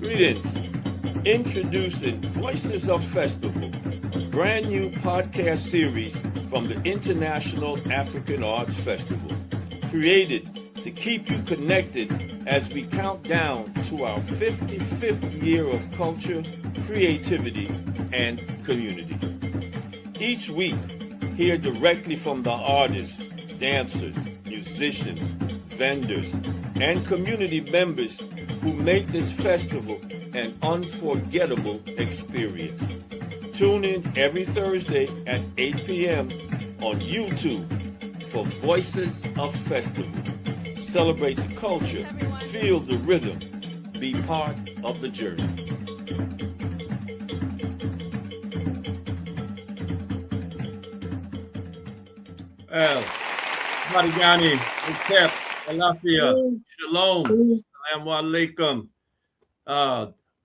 Greetings. Introducing Voices of Festival, brand new podcast series from the International African Arts Festival, created to keep you connected as we count down to our 55th year of culture, creativity, and community. Each week, hear directly from the artists, dancers, musicians, vendors, and community members who make this festival an unforgettable experience. Tune in every Thursday at 8 p.m. on YouTube for Voices of Festival. Celebrate the culture, feel the rhythm, be part of the journey. Well, Marigani, Utep, Alafia, Shalom, Salam Alaikum.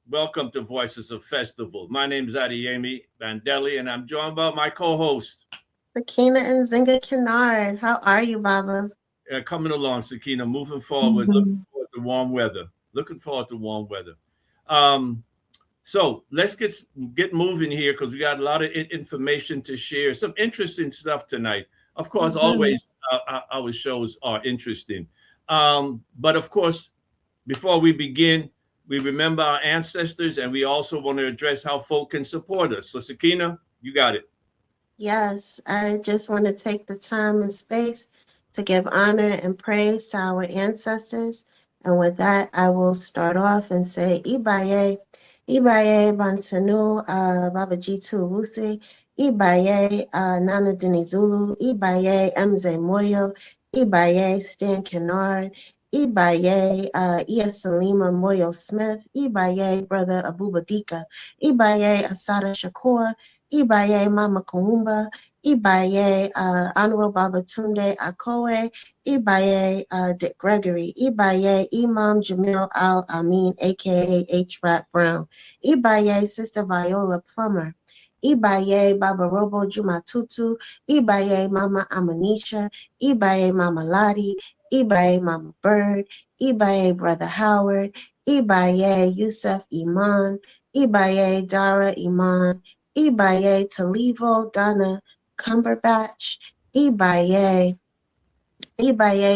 Welcome to Voices of Festival. My name is Adeyemi, Bandele, and I'm joined by my co-host, Sakeenah and Kinard. How are you, Baba? Coming along, Sakeenah, moving forward, looking forward to warm weather. So let's get moving here because we got a lot of information to share. Some interesting stuff tonight. Of course, always our shows are interesting. But of course, before we begin, we remember our ancestors, and we also want to address how folk can support us. So, Sakeenah, you got it. Yes, I just want to take the time and space to give honor and praise to our ancestors. And with that, I will start off and say, Ibaye, Bansanu, Baba Jitu Wusi, Ibaye, Nana Dinizulu, Ibaye, Mze Moyo, Ibaye, Stan Kinard, Ibaye, Iya Salima Moyo Smith, Ibaye, Brother Abubadika, Ibaye, Asada Shakur, Ibaye, Mama Kuumba, Ibaye, Honorable Baba Tunde Akowe, Ibaye, Dick Gregory, Ibaye, Imam Jamil Al-Amin, a.k.a. H-Rap Brown, Ibaye, Sister Viola Plummer, Ibaye, Baba Robo Jumatutu, Ibaye, Mama Amanisha, Ibaye, Mama Lottie, Ibaye, Mama Bird, Ibaye, Brother Howard, Ibaye, Yusuf Iman, Ibaye, Dara Iman, Ibaye, Talivo, Donna Cumberbatch, Ibaye,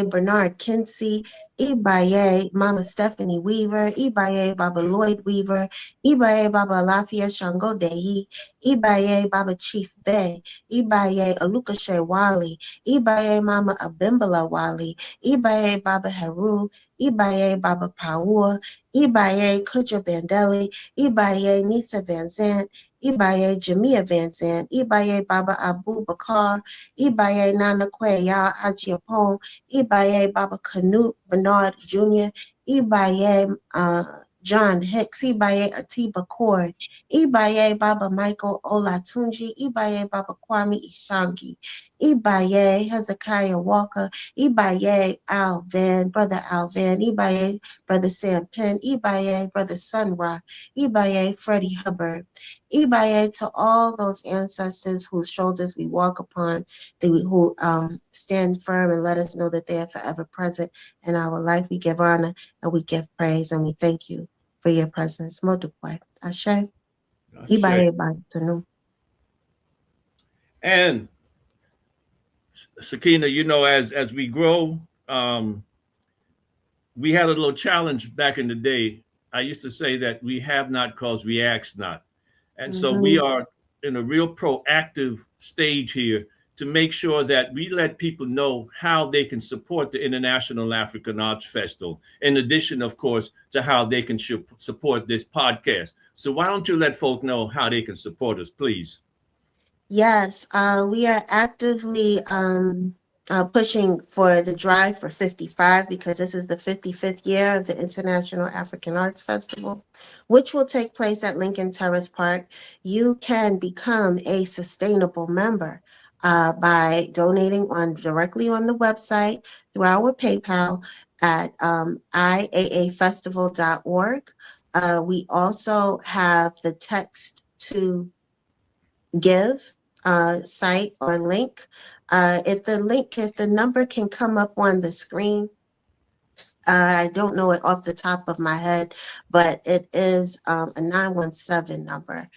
Bernard Kinsey, Ibaye, Mama Stephanie Weaver, Ibaye, Baba Lloyd Weaver, Ibaye, Baba Lafia Shango Dehi, Ibaye, Baba Chief Bay, Ibaye, Alukashe Wali, Ibaye, Mama Abimbala Wali, Ibaye, Baba Heru, Ibaye, Baba Paua, Ibaye, Kuja Bandele, Ibaye, Nisa Van Zant, Ibaye, Jamia Van Zant, Ibaye, Baba Abu Bakar, Ibaye, Nana Kweya Ajiapong, Ibaye, Baba Canute Bernard Jr., Ibaye, John Hicks, Ibaye, Atiba Cord, Ibaye, Baba Michael Olatunji, Ibaye, Baba Kwame Ishangi, Ibaye, Hezekiah Walker, Ibaye, Alvan, Brother Alvan, Ibaye, Brother Sam Penn, Ibaye, Brother Sunra, Ibaye, Freddie Hubbard, Ibaye, to all those ancestors whose shoulders we walk upon, who stand firm and let us know that they are forever present in our life. We give honor and we give praise and we thank you for your presence. Modukwe. Ashe. Ibaye Bantunu. And Sakeenah, you know, as we grow, we had a little challenge back in the day. I used to say that we have not because we ask not. And so we are in a real proactive stage here to make sure that we let people know how they can support the International African Arts Festival, in addition, of course, to how they can support this podcast. So why don't you let folk know how they can support us, please? Yes, we are actively pushing for the drive for 55 because this is the 55th year of the International African Arts Festival, which will take place at Lincoln Terrace Park. You can become a sustainable member by donating directly on the website through our PayPal at iaafestival.org. We also have the text to give site or link. If the number can come up on the screen, I don't know it off the top of my head, but it is a 917 number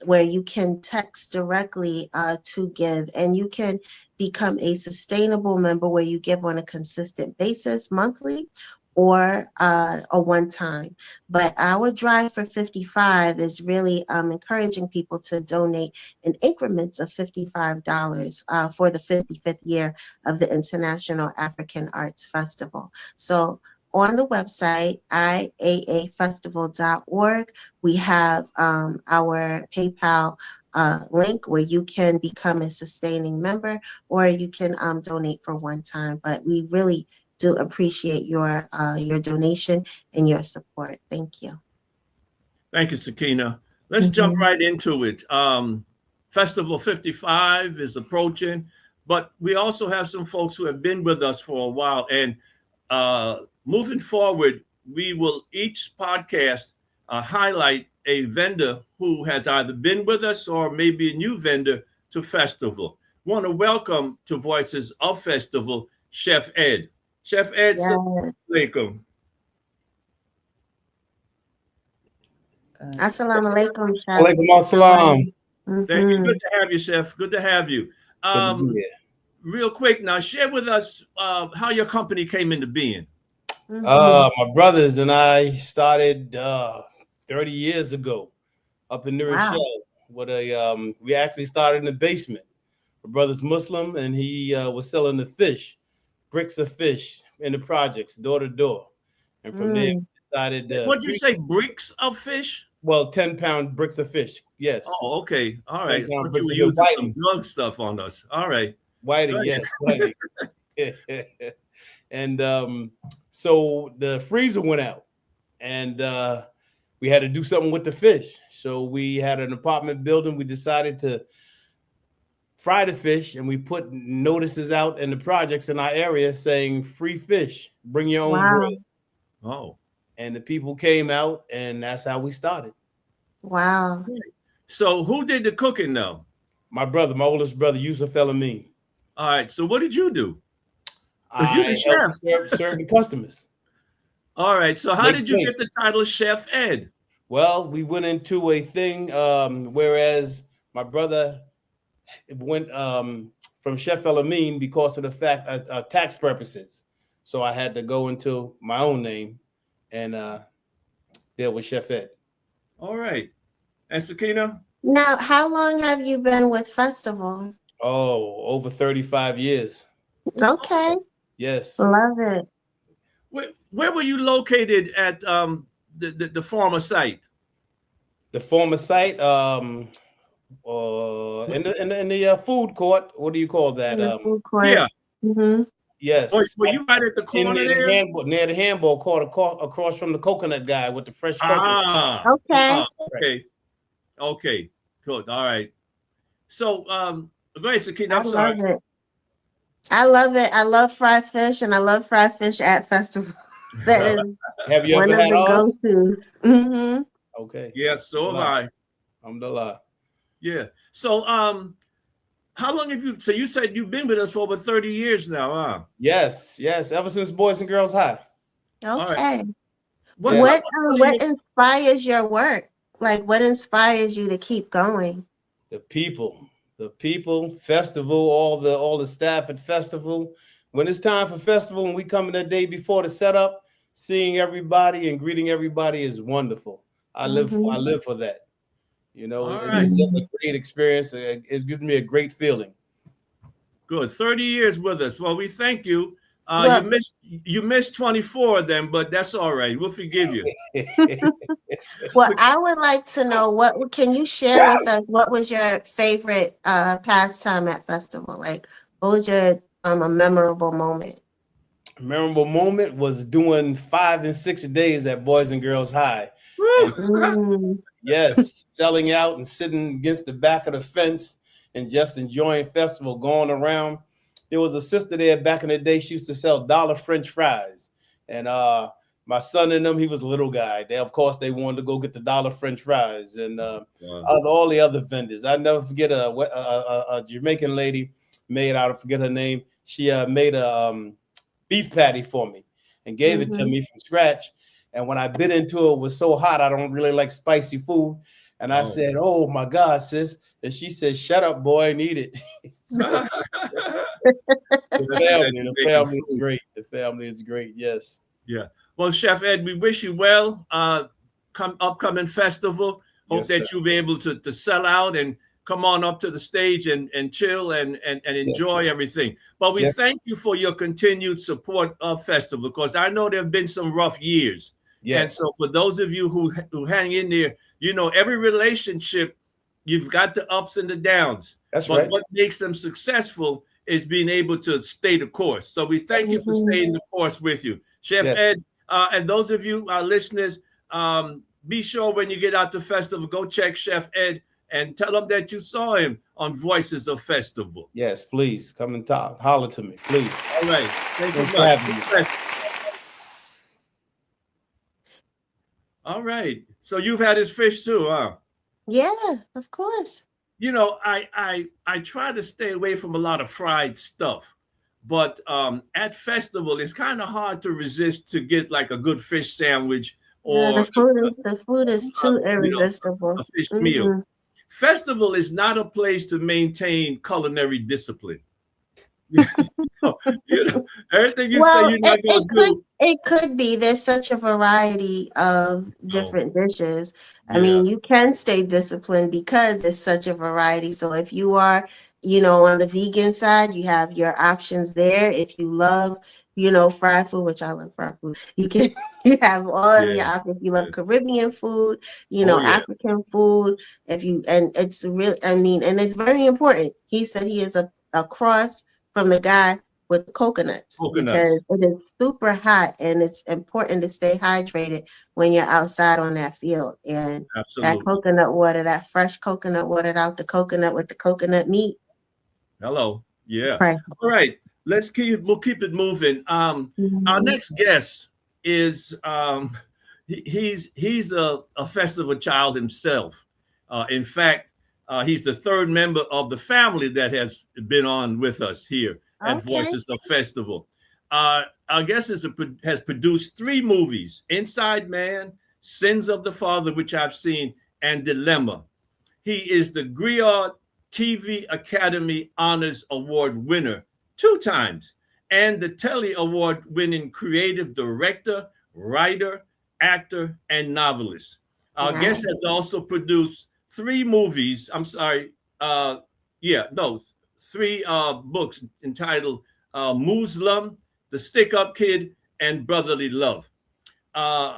where you can text directly to give, and you can become a sustainable member where you give on a consistent basis monthly or a one time. But our drive for 55 is really encouraging people to donate in increments of $55 for the 55th year of the International African Arts Festival. So on the website, iaafestival.org, we have our PayPal link where you can become a sustaining member, or you can donate for one time. But we really do appreciate your donation and your support. Thank you. Thank you, Sakeenah. Let's jump right into it. Festival 55 is approaching, but we also have some folks who have been with us for a while. And moving forward, we will each podcast highlight a vendor who has either been with us or maybe a new vendor to Festival. Want to welcome to Voices of Festival, Chef Ed. Chef Ed, Yes. Assalamu alaikum. Assalamu alaikum, Chef. Alaikum assalam. Thank you. Good to have you, Chef. Good to have you. Good to be here. Real quick now, share with us how your company came into being. My brothers and I started 30 years ago up in New Rochelle. With a we actually started in the basement. My brother's Muslim, and he was selling the fish, bricks of fish in the projects, door to door. And from there, we decided. What'd you say, bricks of fish? Well, 10-pound bricks of fish. Yes. Oh, okay. All right. I thought you were using using some drug stuff on us. All right. Whiting, yes. Whiting. And so the freezer went out, and we had to do something with the fish. So we had an apartment building. We decided to fry the fish, and we put notices out in the projects in our area saying free fish, bring your own bread. Oh. And the people came out, and that's how we started. Wow. So who did the cooking though? My brother, my oldest brother, Yusuf El-Amin. All right. So what did you do? I helped serve the customers. All right. So how did you get the title Chef Ed? Well, we went into a thing, whereas my brother went from Chef El-Amin because of the fact tax purposes. So I had to go into my own name and deal with Chef Ed. All right. And Sakeenah? Now, how long have you been with Festival? Oh, over 35 years. Okay. Yes. Love it. Where were you located at the former site? The former site, in the food court. What do you call that? Food court. Yeah. Yes. Were you right at the corner there? Near the handball court, across from the coconut guy with the fresh coconut. Okay. Okay. Good. All right. So, go ahead, Sakeenah. I'm sorry. I love it. I love fried fish, and I love fried fish at Festival. That is have you ever had ours? Okay. Yes, so have I. Alhamdulillah. Yeah. So, how long have you? So you said you've been with us for over 30 years now, huh? Yes. Ever since Boys and Girls High. Okay. What inspires your work? Like, what inspires you to keep going? The people, Festival, all the staff at Festival. When it's time for Festival, and we come in the day before the setup, seeing everybody and greeting everybody is wonderful. I live for that. You know, it's just a great experience. It gives me a great feeling. Good. 30 years with us. Well, we thank you. You missed 24 of them, but that's all right. We'll forgive you. Well, I would like to know, what can you share with us? What was your favorite pastime at Festival? Like, what was your a memorable moment? A memorable moment was doing 5 and 6 days at Boys and Girls High. Yes, selling out and sitting against the back of the fence and just enjoying Festival, going around. There was a sister there back in the day. She used to sell dollar French fries. And my son and them, he was a little guy. Of course, they wanted to go get the dollar French fries and all the other vendors. I never forget a Jamaican lady made, I forget her name. She made a beef patty for me. and gave it to me from scratch. And when I bit into it, it was so hot. I don't really like spicy food. And I said, "Oh my God, sis." And she said, "Shut up, boy, and eat it." So, the family is great. The family is great. Yes. Yeah. Well, Chef Ed, we wish you well. Upcoming festival. Hope that you'll be able to sell out and come on up to the stage and chill and enjoy everything. But we thank you for your continued support of festival, because I know there have been some rough years. Yes. And so for those of you who hang in there, you know, every relationship, you've got the ups and the downs. That's right. But what makes them successful is being able to stay the course. So we thank you for staying the course with you. Chef Ed, and those of you, our listeners, be sure when you get out to festival, go check Chef Ed and tell him that you saw him on Voices of Festival. Yes, please. Come and talk. Holler to me, please. All right. Thank you much. All right. So you've had his fish too, huh? Yeah, of course. You know, I try to stay away from a lot of fried stuff, but at festival, it's kind of hard to resist to get like a good fish sandwich or the food is too irresistible. A fish meal. Festival is not a place to maintain culinary discipline. You know, everything you say you're not going to do. It could be. There's such a variety of different dishes. I mean, you can stay disciplined because there's such a variety. So if you are, you know, on the vegan side, you have your options there. If you love, you know, fried food, which I love fried food, you have all of your options. If you love Caribbean food, you know, African food. And it's real. I mean, and it's very important. He said he is a cross from the guy with coconuts, because it is super hot and it's important to stay hydrated when you're outside on that field. And that coconut water, that fresh coconut water out the coconut with the coconut meat. Hello. Yeah. Right. All right. We'll keep it moving. Our next guest is he's a festival child himself. In fact, he's the third member of the family that has been on with us here at Voices of Festival. Our guest has produced 3 movies: Inside Man, Sins of the Father, which I've seen, and Dilemma. He is the Griot TV Academy Honors Award winner 2 times, and the Telly Award winning creative director, writer, actor, and novelist. Our guest has also produced 3 movies. 3 books entitled Muslim, The Stick-Up Kid, and Brotherly Love.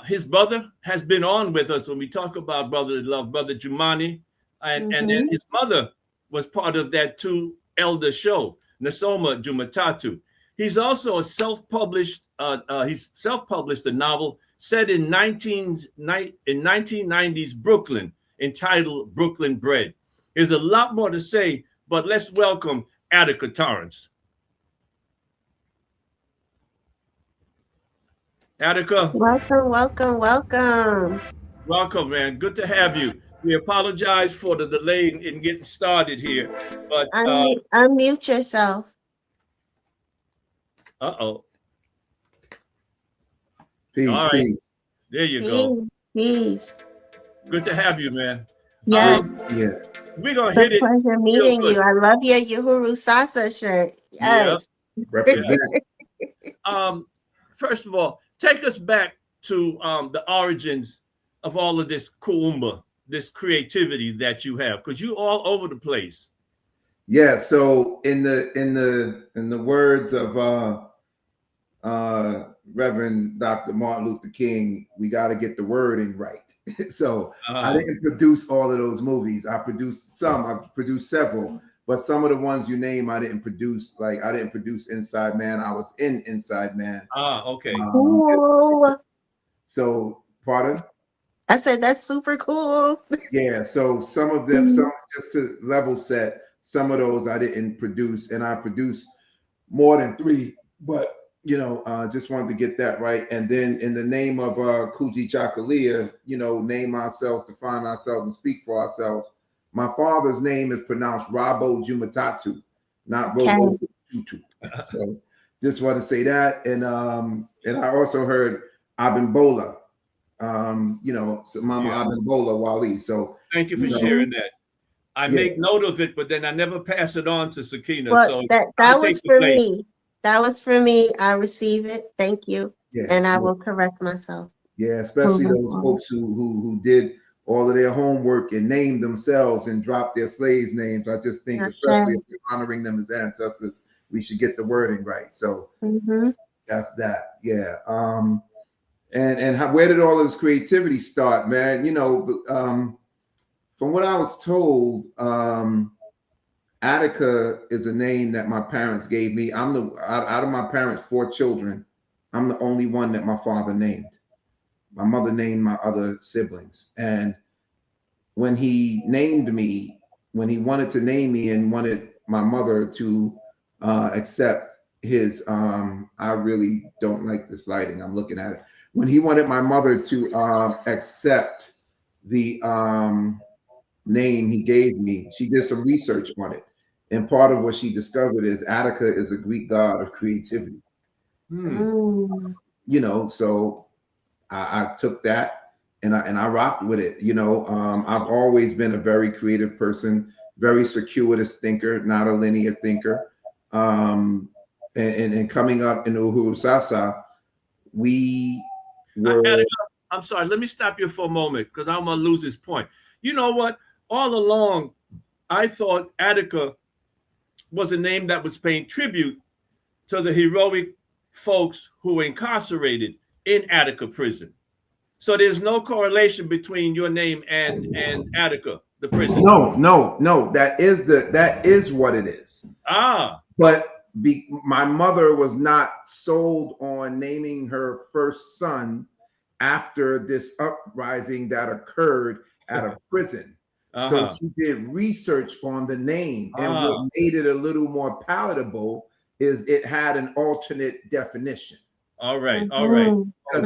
His brother has been on with us when we talk about Brotherly Love, Brother Jumani, and then his mother was part of that 2 elder show, Nasoma Jumatatu. He's also a self-published a novel set in 1990s Brooklyn entitled Brooklyn Bread. There's a lot more to say, but let's welcome Attika Torrence. Attika. Welcome. Welcome, man. Good to have you. We apologize for the delay in getting started here, but unmute yourself. Peace, all right. Peace. There you go. Peace. Good to have you, man. Yes. We're gonna hit it. Pleasure meeting you. I love your Uhuru Sasa shirt. Yes. Yeah. Represent. First of all, take us back to the origins of all of this kuumba, this creativity that you have, because you're all over the place. Yeah. So in the words of Reverend Dr. Martin Luther King, we got to get the wording right. So I didn't produce all of those movies. I produced some. I produced several, but some of the ones you name, I didn't produce. Like I didn't produce Inside Man. I was in Inside Man. Okay. Cool. So, pardon? I said that's super cool. Yeah. So some of them, some just to level set. Some of those I didn't produce, and I produced more than 3. But just wanted to get that right. And then in the name of Kuji Chakalia, name ourselves, define ourselves, and speak for ourselves. My father's name is pronounced Rabo Jumatatu, not Robo Tutu. So just want to say that. And I also heard Abimbola, so Mama Abimbola Wali. So thank you for sharing that. I make note of it, but then I never pass it on to Sakeenah. Well, so that was for me. That was for me. I receive it. Thank you. Yeah, and I will correct myself. Yeah, especially those folks who did all of their homework and named themselves and dropped their slaves' names. I just think, especially if we're honoring them as ancestors, we should get the wording right. So that's that. Yeah. And where did all of this creativity start, man? From what I was told, Attika is a name that my parents gave me. Out of my parents' 4 children, I'm the only one that my father named. My mother named my other siblings. And when he named me, when he wanted to name me and wanted my mother to accept his, I really don't like this lighting. I'm looking at it. When he wanted my mother to accept the name he gave me, she did some research on it. And part of what she discovered is Attika is a Greek god of creativity. So I took that and I rocked with it. I've always been a very creative person, very circuitous thinker, not a linear thinker. And coming up in Uhuru Sasa, we were. I'm sorry, let me stop you for a moment because I'm gonna lose this point. You know what? All along, I thought Attika was a name that was paying tribute to the heroic folks who were incarcerated in Attika prison. So there's no correlation between your name and Attika, the prison. No. That is what it is. But my mother was not sold on naming her first son after this uprising that occurred at a prison. So she did research on the name, and what made it a little more palatable is it had an alternate definition. All right. Because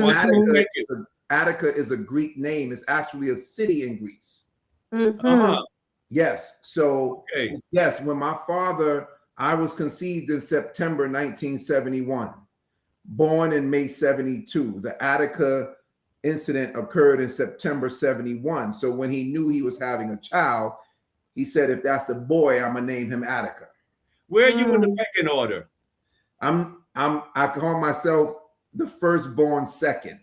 Attika is a Greek name. It's actually a city in Greece. Yes. So yes, when my father, I was conceived in September 1971, born in May 72. The Attika incident occurred in September 71. So when he knew he was having a child, he said, if that's a boy, I'm gonna name him Attika. Where are you in the pecking order? I call myself the firstborn second.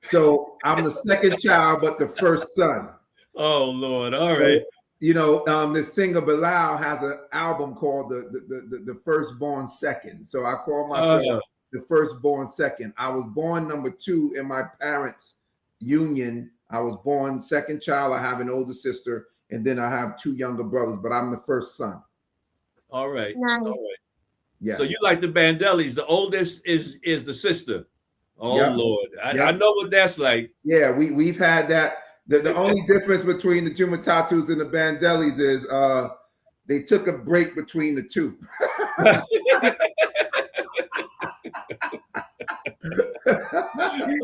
So I'm the second child, but the first son. Oh Lord. All right. The singer Bilal has an album called the Firstborn Second. So I call myself the firstborn second. I was born number 2 in my parents' union. I was born second child. I have an older sister, and then I have 2 younger brothers, but I'm the first son. All right. Nice. All right. Yeah. So you like the Bandeles. The oldest is the sister. Oh Lord. I know what that's like. Yeah, we've had that. The only difference between the Jumatatus and the Bandeles is they took a break between the 2.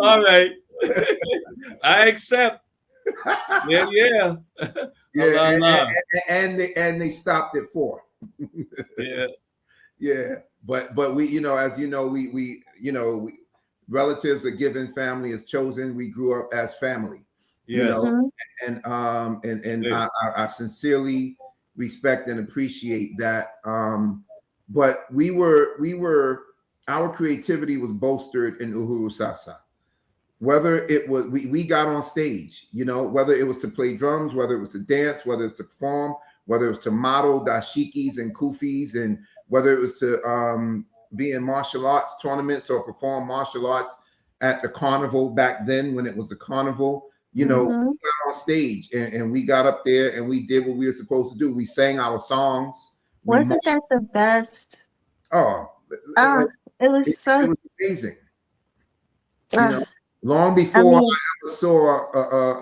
All right. I accept. Yeah. And they stopped at 4. Yeah. But we, as we relatives are given, family is chosen. We grew up as family. And I sincerely respect and appreciate that. But our creativity was bolstered in Uhuru Sasa. Whether it was we got on stage, whether it was to play drums, whether it was to dance, whether it's to perform, whether it was to model dashikis and kufis, and whether it was to be in martial arts tournaments or perform martial arts at the carnival back then when it was the carnival. We got on stage and we got up there and we did what we were supposed to do. We sang our songs. Wasn't that the best? It was amazing. Long before I ever saw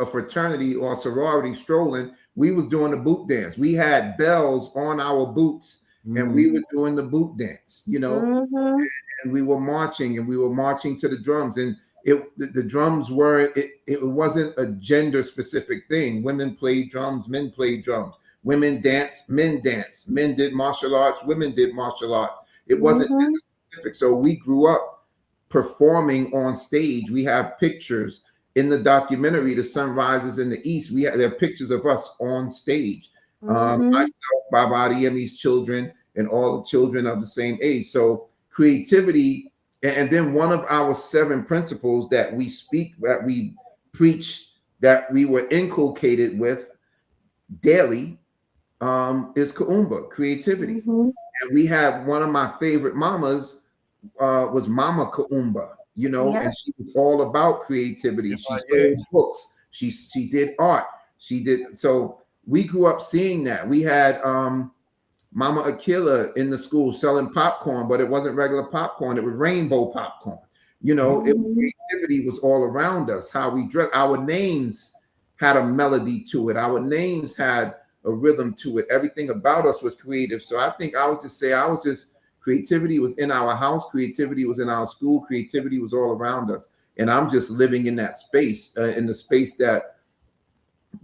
a fraternity or a sorority strolling, we was doing the boot dance. We had bells on our boots and we were doing the boot dance, and we were marching to the drums. And the drums it wasn't a gender specific thing. Women played drums, men played drums. Women danced, men danced. Men did martial arts, women did martial arts. It wasn't gender specific. So we grew up performing on stage. We have pictures in the documentary, The Sun Rises in the East. There are pictures of us on stage. Myself, Baba Adeyemi's children, and all the children of the same age. So creativity, and then one of our 7 principles that we speak, that we preach, that we were inculcated with daily, is Kuumba, creativity. And we had one of my favorite mamas was Mama Kuumba, you know, and she was all about creativity. She sold books. She did art. She did. So we grew up seeing that. We had Mama Akila in the school selling popcorn, but it wasn't regular popcorn. It was rainbow popcorn. You know, creativity was all around us. How we dress, our names had a melody to it. Our names had a rhythm to it. Everything about us was creative. So I think creativity was in our house. Creativity was in our school. Creativity was all around us. And I'm just living in that space, in the space that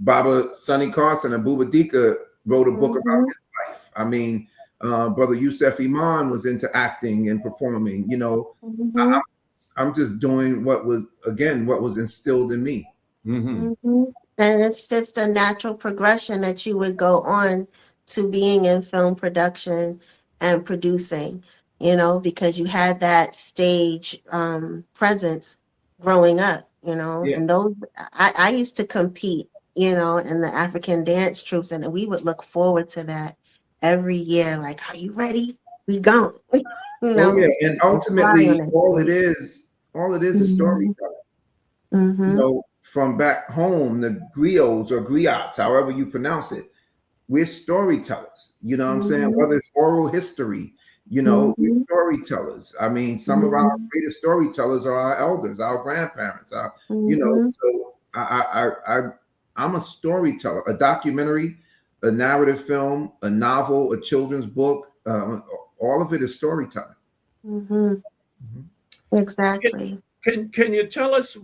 Baba Sonny Carson and Buba Dika wrote a book about his life. I mean, Brother Yusef Iman was into acting and performing. You know, I'm just doing what was instilled in me. And it's just a natural progression that you would go on to being in film production and producing, you know, because you had that stage presence growing up, you know. And those, I used to compete, you know, in the African dance troops, and we would look forward to that every year. Like, are you ready? We gone. You know? And ultimately, all it is storytelling. You know, from back home, the griots or griots, however you pronounce it, we're storytellers. You know what I'm saying? Whether it's oral history, you know, we're storytellers. I mean, some of our greatest storytellers are our elders, our grandparents. You know, so I'm a storyteller. A documentary, a narrative film, a novel, a children's book, all of it is storytelling. Exactly. Can you tell us,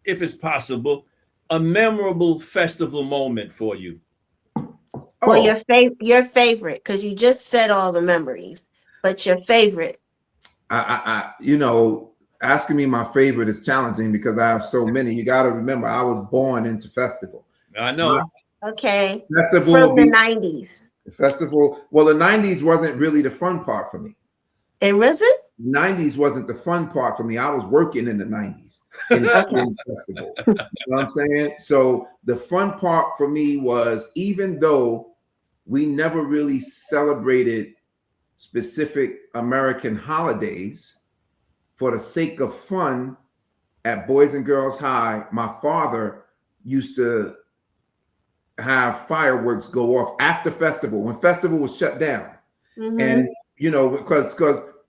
if it's possible, a memorable festival moment for you? Well, your favorite, because you just said all the memories, but your favorite. You know, asking me my favorite is challenging because I have so many. You got to remember, I was born into festival. I know. Okay. Festival From the 90s. Festival. Well, the 90s wasn't really the fun part for me. It wasn't? 90s wasn't the fun part for me. I was working in the 90s in the festival. You know what I'm saying? So the fun part for me was, even though we never really celebrated specific American holidays, for the sake of fun at Boys and Girls High, my father used to have fireworks go off after festival, when festival was shut down. And, you know, because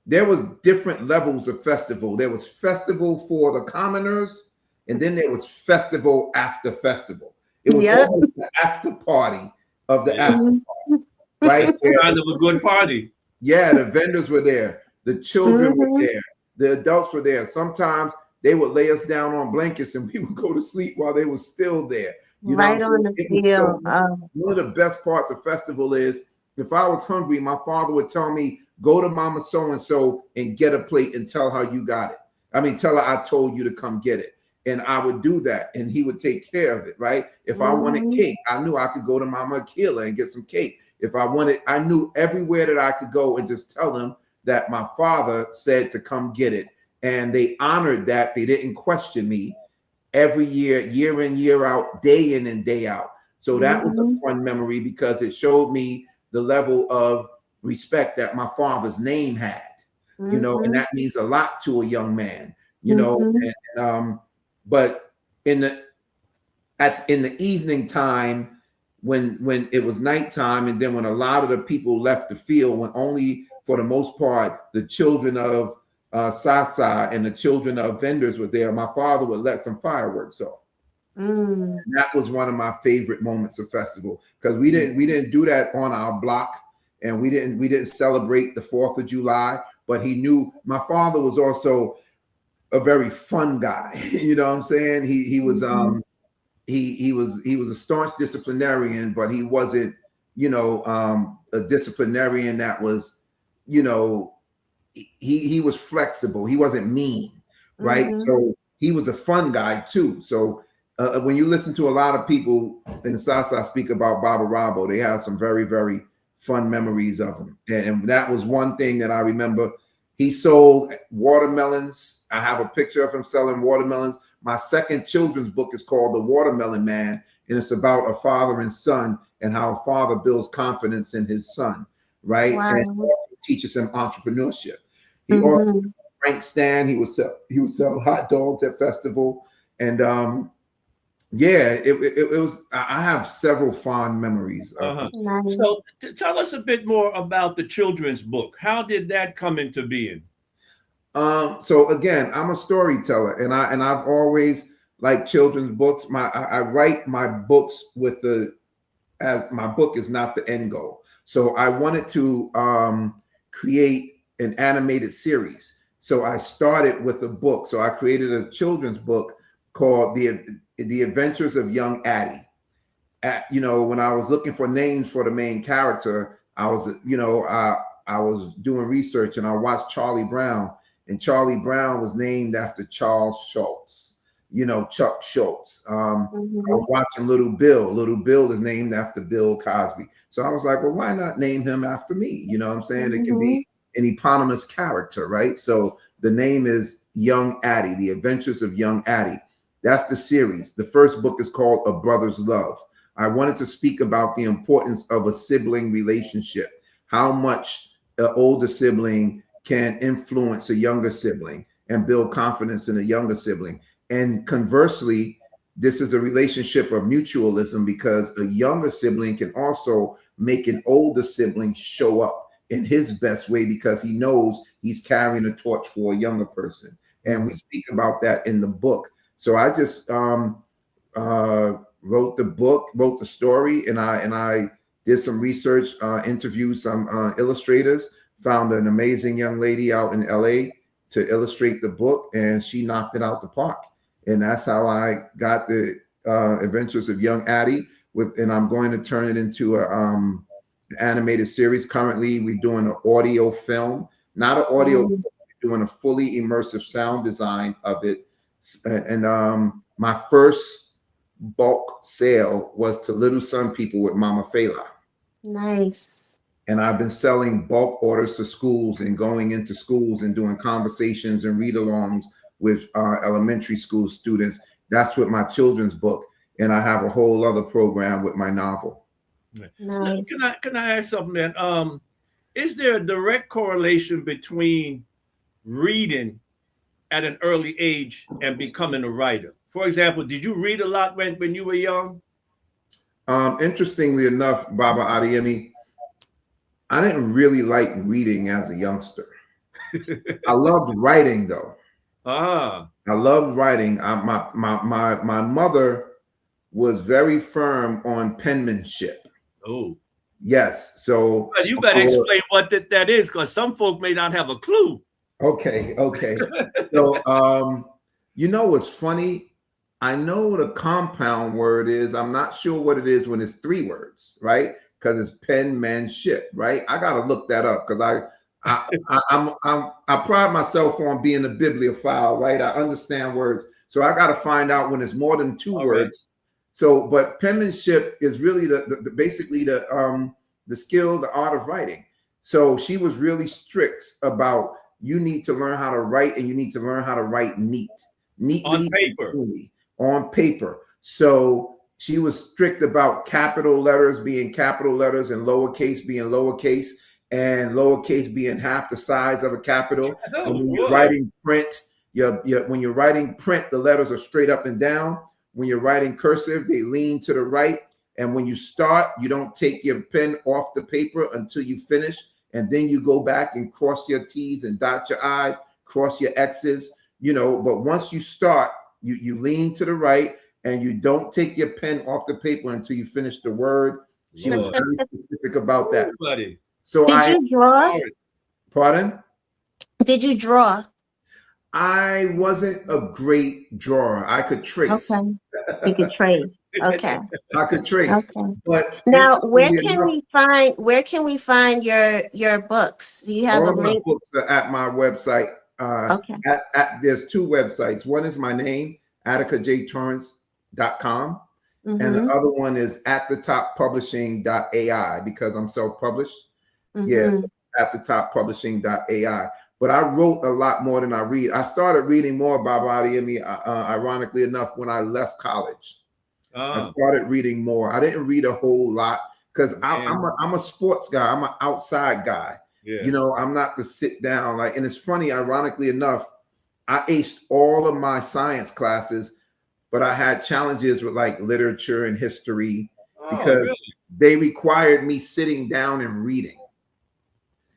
there was different levels of festival. There was festival for the commoners, and then there was festival after festival. It was always the after party of the after party, right? It's kind of a good party. Yeah, the vendors were there. The children were there. The adults were there. Sometimes they would lay us down on blankets and we would go to sleep while they were still there. You know, right on the field. One of the best parts of festival is, if I was hungry, my father would tell me, go to Mama so-and-so and get a plate and tell her you got it. I mean, tell her I told you to come get it. And I would do that, and he would take care of it, right? If I wanted cake, I knew I could go to Mama Akila and get some cake. If I knew everywhere that I could go and just tell them that my father said to come get it. And they honored that. They didn't question me every year, year in, year out, day in and day out. So that was a fun memory because it showed me the level of respect that my father's name had, you know, and that means a lot to a young man, you know. And, but in the evening time, when it was nighttime, and then when a lot of the people left the field, when only for the most part the children of Sasa and the children of vendors were there, my father would let some fireworks off. And that was one of my favorite moments of festival, because we didn't do that on our block, and we didn't celebrate the 4th of July. But he knew my father was also a very fun guy. You know what I'm saying? He was he was a staunch disciplinarian, but he wasn't, you know, a disciplinarian that was you know, he was flexible. He wasn't mean, right? Mhm. So he was a fun guy too. So when you listen to a lot of people in Sasa speak about Baba Rabo, they have some very, very fun memories of him. And that was one thing that I remember. He sold watermelons. I have a picture of him selling watermelons. My second children's book is called The Watermelon Man, and it's about a father and son and how a father builds confidence in his son, right? Wow. And teaches him entrepreneurship. He also Frank Stan. He would sell hot dogs at festival, and yeah, it was. I have several fond memories of it. Nice. So tell us a bit more about the children's book. How did that come into being? So again, I'm a storyteller, and I've always liked children's books. I write my books with as my book is not the end goal. So I wanted to create an animated series. So I started with a book. So I created a children's book called The Adventures of Young Addie. When I was looking for names for the main character, I was doing research, and I watched Charlie Brown, and Charlie Brown was named after Charles Schultz, Chuck Schultz. I was watching Little Bill. Little Bill is named after Bill Cosby. So I was like, well, why not name him after me? You know what I'm saying? It can be an eponymous character, right? So the name is Young Addie, The Adventures of Young Addie. That's the series. The first book is called A Brother's Love. I wanted to speak about the importance of a sibling relationship, how much an older sibling can influence a younger sibling and build confidence in a younger sibling. And conversely, this is a relationship of mutualism, because a younger sibling can also make an older sibling show up in his best way, because he knows he's carrying a torch for a younger person. And we speak about that in the book. So I just wrote the story, and I did some research, interviewed some illustrators, found an amazing young lady out in LA to illustrate the book, and she knocked it out the park. And that's how I got the Adventures of Young Addie, and I'm going to turn it into a animated series. Currently, we're doing an audio film, not an audio, we're doing a fully immersive sound design of it. And my first bulk sale was to Little Sun People with Mama Fela. Nice. And I've been selling bulk orders to schools and going into schools and doing conversations and read-alongs with elementary school students. That's with my children's book. And I have a whole other program with my novel. Nice. Can I ask something, man? Is there a direct correlation between reading at an early age and becoming a writer? For example, did you read a lot when you were young? Interestingly enough, Baba Adeyemi, I didn't really like reading as a youngster. I loved writing, though. I loved writing. My mother was very firm on penmanship. Oh, yes. So you better explain what that is, because some folk may not have a clue. Okay. So, what's funny? I know what a compound word is. I'm not sure what it is when it's 3 words, right? Because it's penmanship, right? I gotta look that up, because I pride myself on being a bibliophile, right? I understand words, so I gotta find out when it's more than 2 words. So, but penmanship is really basically the skill, the art of writing. So she was really strict about, you need to learn how to write, and you need to learn how to write neatly on paper. So she was strict about capital letters being capital letters and lowercase being lowercase, and lowercase being half the size of a capital. And when you're writing print, when you're writing print, the letters are straight up and down. When you're writing cursive, they lean to the right. And when you start, you don't take your pen off the paper until you finish. And then you go back and cross your T's and dot your I's, cross your X's, but once you start, you lean to the right, and you don't take your pen off the paper until you finish the word. She was very specific about that. So did you draw? Pardon? Did you draw? I wasn't a great drawer. I could trace. Okay. You could trace. Okay. I could trace. Okay. But Now, where interestingly can enough, we find your books? Do you have all a of my link? books are at my website. Okay. There's two websites. One is my name, attikajtorrence.com. And the Mm-hmm. other one is at the top publishing.ai because I'm self-published. Yes, Mm-hmm. at the top publishing.ai. But I wrote a lot more than I read. I started reading more about Adeyemi, ironically enough, when I left college. I started reading more. I didn't read a whole lot because I'm a sports guy. I'm an outside guy. Yeah. You know, I'm not the sit down like. And it's funny, ironically enough, I aced all of my science classes, but I had challenges with like literature and history because they required me sitting down and reading.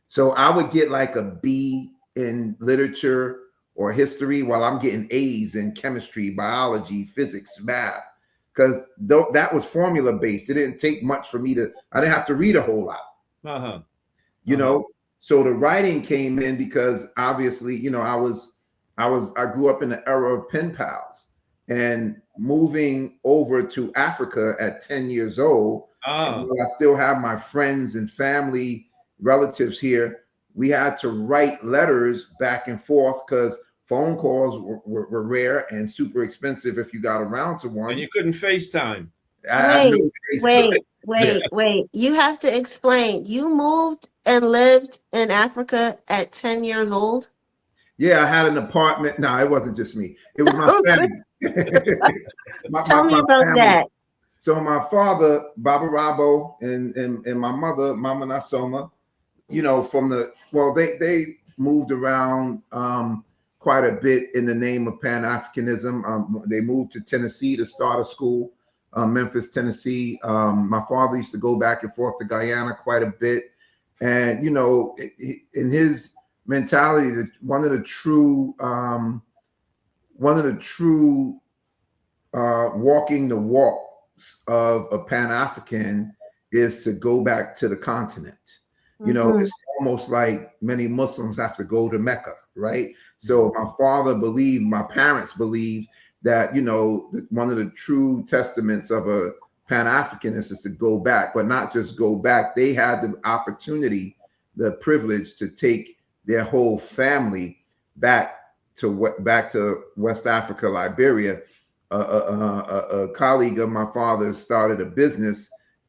So I would get like a B in literature or history while I'm getting A's in chemistry, biology, physics, math, because that was formula based. It didn't take much for me I didn't have to read a whole lot. You know, so the writing came in because obviously, you know, I grew up in the era of pen pals and moving over to Africa at 10 years old. I still have my friends and family relatives here. We had to write letters back and forth because phone calls were rare and super expensive if you got around to one. And you couldn't FaceTime. Wait. You have to explain. You moved and lived in Africa at 10 years old? Yeah, I had an apartment. No, it wasn't just me. It was my family. Tell me about family. that. So my father, Baba Rabo, and my mother, Mama Nasoma, you know, they moved around quite a bit in the name of Pan-Africanism. They moved to Tennessee to start a school, Memphis, Tennessee. My father used to go back and forth to Guyana quite a bit. And, you know, in his mentality, one of the true walking the walk of a Pan-African is to go back to the continent. You know, it's almost like many Muslims have to go to Mecca, right? So my parents believed that, you know, one of the true testaments of a Pan-Africanist is to go back, but not just go back. They had the opportunity, the privilege to take their whole family back to West Africa, Liberia. A colleague of my father's started a business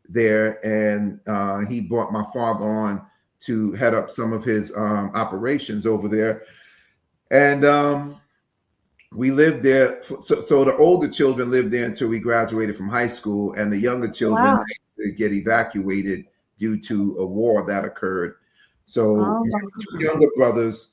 there, and he brought my father on to head up some of his operations over there. And we lived there. So the older children lived there until we graduated from high school, and the younger children get evacuated due to a war that occurred. So my two younger brothers,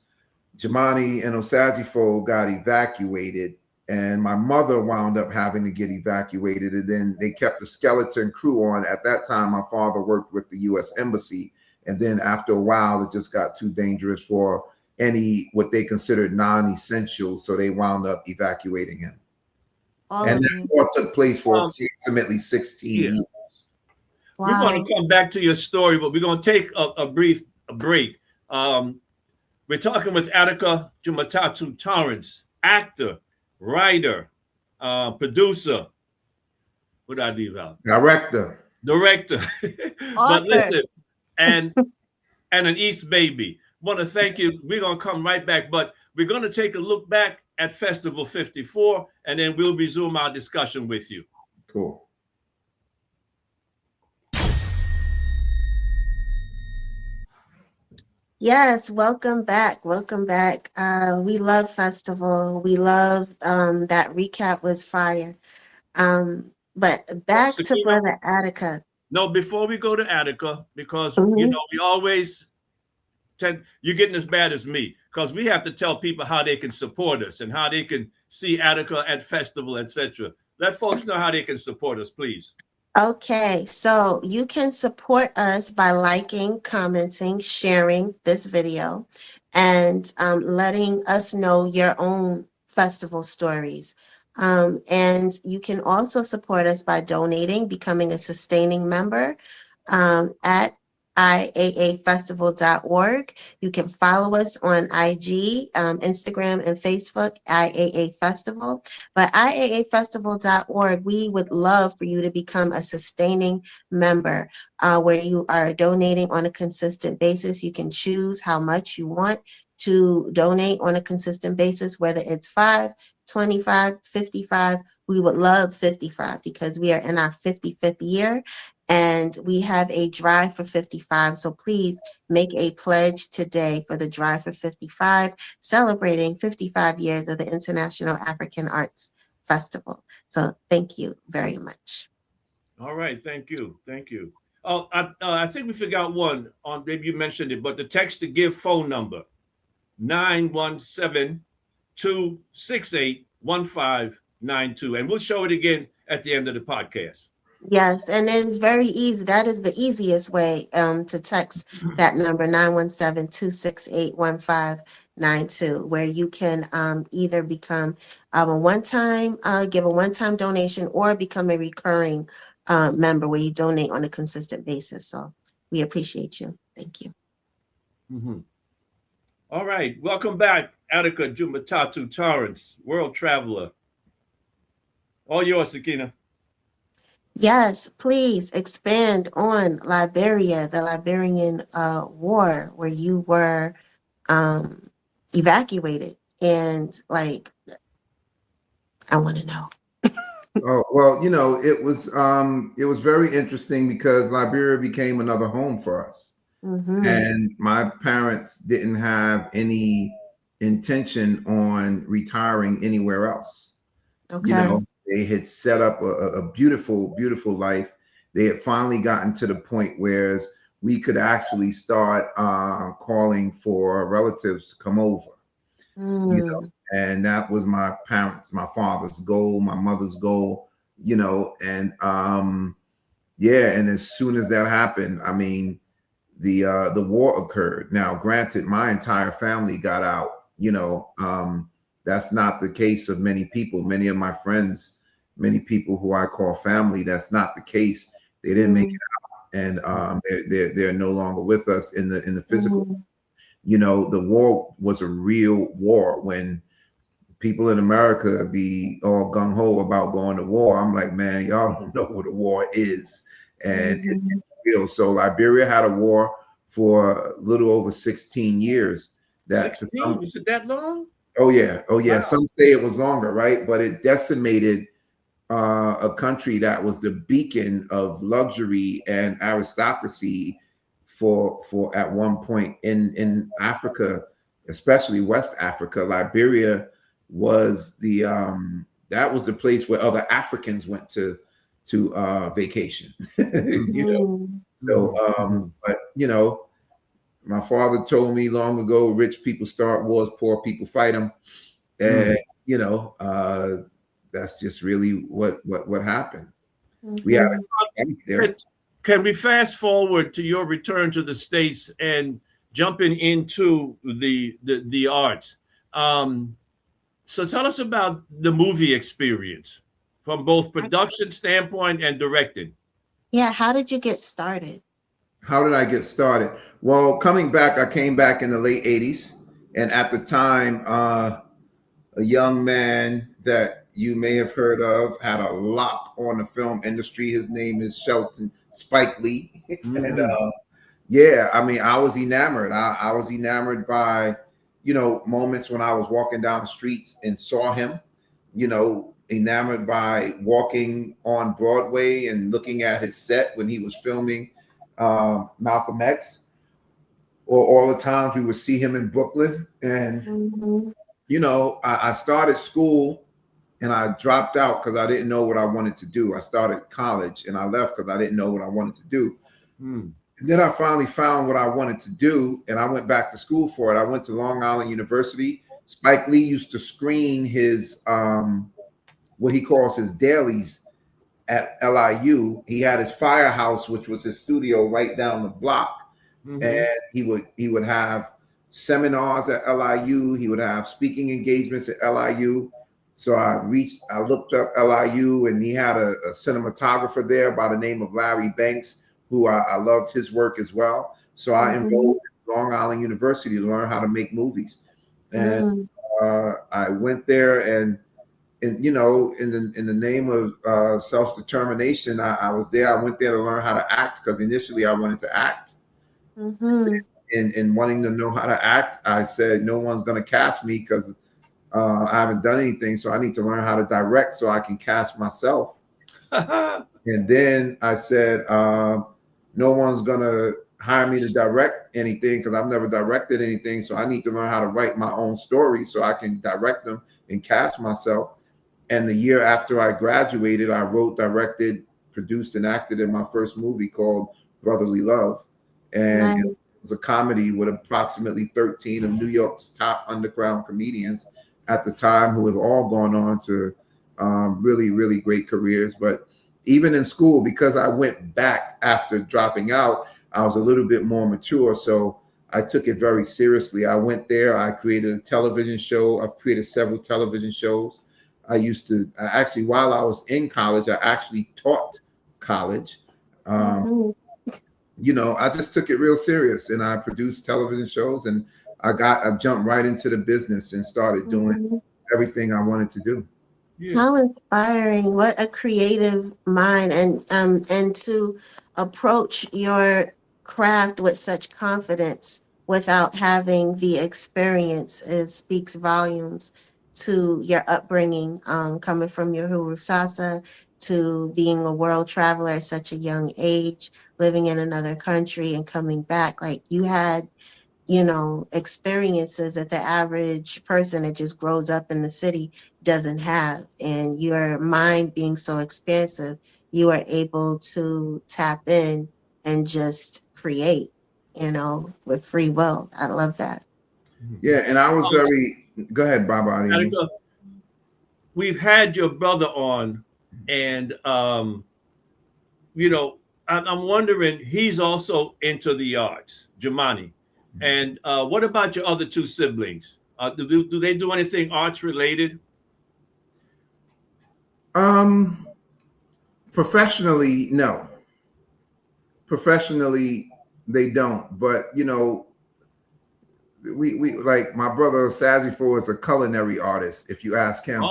Jamani and Osajifo, got evacuated. And my mother wound up having to get evacuated. And then they kept the skeleton crew on. At that time, my father worked with the U.S. Embassy. And then after a while, it just got too dangerous for what they considered non-essential. So they wound up evacuating him. And that war took place for approximately 16 years. Wow. We're going to come back to your story, but we're going to take a brief break. We're talking with Attika Jumatatu Torrence, actor, writer, producer. What did I leave out? Director. But listen, and an East baby. Want to thank you. We're going to come right back, but we're going to take a look back at Festival 54, and then we'll resume our discussion with you. Cool. Yes, welcome back. We love Festival. We love that recap was fire. But back to Brother Attika. No, before we go to Attika, because you know, we always you're getting as bad as me, because we have to tell people how they can support us and how they can see Attika at Festival, etc. Let folks know how they can support us, please. Okay, so you can support us by liking, commenting, sharing this video, and letting us know your own festival stories. And you can also support us by donating, becoming a sustaining member at iaafestival.org. You can follow us on IG, Instagram, and Facebook, IAA Festival. But iaafestival.org, we would love for you to become a sustaining member where you are donating on a consistent basis. You can choose how much you want to donate on a consistent basis, whether it's 5, 25, 55. We would love 55 because we are in our 55th year and we have a drive for 55. So please make a pledge today for the drive for 55, celebrating 55 years of the International African Arts Festival. So thank you very much. All right, thank you, thank you. Oh, I think we forgot one on. Maybe you mentioned it, but the text to give phone number 917-268-1592, and we'll show it again at the end of the podcast. Yes, and it is very easy. That is the easiest way to text that number 917-268-1592, where you can either become a give a one-time donation or become a recurring member where you donate on a consistent basis. So we appreciate you. Thank you. Mm-hmm. All right, welcome back, Attika Jumatatu Torrence, world traveler. All yours, Sakeenah. Yes, please expand on Liberia, the Liberian war, where you were evacuated, and like, I want to know. Oh, well, you know, it was very interesting because Liberia became another home for us. Mm-hmm. And my parents didn't have any intention on retiring anywhere else. Okay. You know, they had set up a beautiful, beautiful life. They had finally gotten to the point where we could actually start calling for relatives to come over. You know, and that was my father's goal, my mother's goal, you know, and yeah, and as soon as that happened, I mean, the war occurred. Now, granted, my entire family got out, you know, that's not the case of many people. Many of my friends, many people who I call family, that's not the case. They didn't make it out, and they're no longer with us in the physical. You know, the war was a real war. When people in America be all gung ho about going to war, I'm like, man, y'all don't know what a war is, and it's real. So Liberia had a war for a little over 16 years. That 16? Was it that long? Oh yeah, oh yeah. Wow. Some say it was longer, right? But it decimated a country that was the beacon of luxury and aristocracy for at one point in Africa, especially West Africa. Liberia was the that was the place where other Africans went to vacation. You know, so but you know, my father told me long ago, rich people start wars, poor people fight them. And you know, that's just really what happened. We had there. Can we fast forward to your return to the States and jumping into the arts? So tell us about the movie experience from both production standpoint and directing. Yeah, how did you get started? How did I get started? Well, coming back, I came back in the late 80s. And at the time, a young man that you may have heard of had a lock on the film industry. His name is Shelton Spike Lee. And yeah, I mean, I was enamored. I was enamored by, you know, moments when I was walking down the streets and saw him, you know, enamored by walking on Broadway and looking at his set when he was filming Malcolm X, or all the times we would see him in Brooklyn. And, you know, I started school and I dropped out because I didn't know what I wanted to do. I started college and I left because I didn't know what I wanted to do. And then I finally found what I wanted to do, and I went back to school for it. I went to Long Island University. Spike Lee used to screen his what he calls his dailies at LIU. He had his firehouse, which was his studio right down the block. And he would have seminars at LIU. He would have speaking engagements at LIU. So I looked up LIU, and he had a cinematographer there by the name of Larry Banks, who I loved his work as well. So I enrolled at Long Island University to learn how to make movies. And I went there, and you know, in the name of self-determination, I was there. I went there to learn how to act, because initially I wanted to act. And wanting to know how to act, I said, no one's going to cast me because I haven't done anything. So I need to learn how to direct so I can cast myself. And then I said, no one's going to hire me to direct anything because I've never directed anything. So I need to learn how to write my own stories so I can direct them and cast myself. And the year after I graduated, I wrote, directed, produced, and acted in my first movie called Brotherly Love. And it was a comedy with approximately 13 of New York's top underground comedians at the time, who have all gone on to really, really great careers. But even in school, because I went back after dropping out, I was a little bit more mature. So I took it very seriously. I went there. I created a television show. I've created several television shows. I used to actually, while I was in college, I actually taught college. You know, I just took it real serious, and I produced television shows, and I jumped right into the business and started doing everything I wanted to do. How inspiring. What a creative mind, and to approach your craft with such confidence without having the experience, it speaks volumes to your upbringing, coming from your Huru Sasa to being a world traveler at such a young age, living in another country and coming back. Like, you had, you know, experiences that the average person that just grows up in the city doesn't have. And your mind being so expansive, you are able to tap in and just create, you know, with free will. I love that. Yeah, and I was very, go ahead, Baba Adeyemi. We've had your brother on, and you know, I'm wondering, he's also into the arts, Jumani. And what about your other two siblings? Do they do anything arts related? Professionally, no. Professionally, they don't. But you know, we like my brother Sazifo is a culinary artist. If you ask him,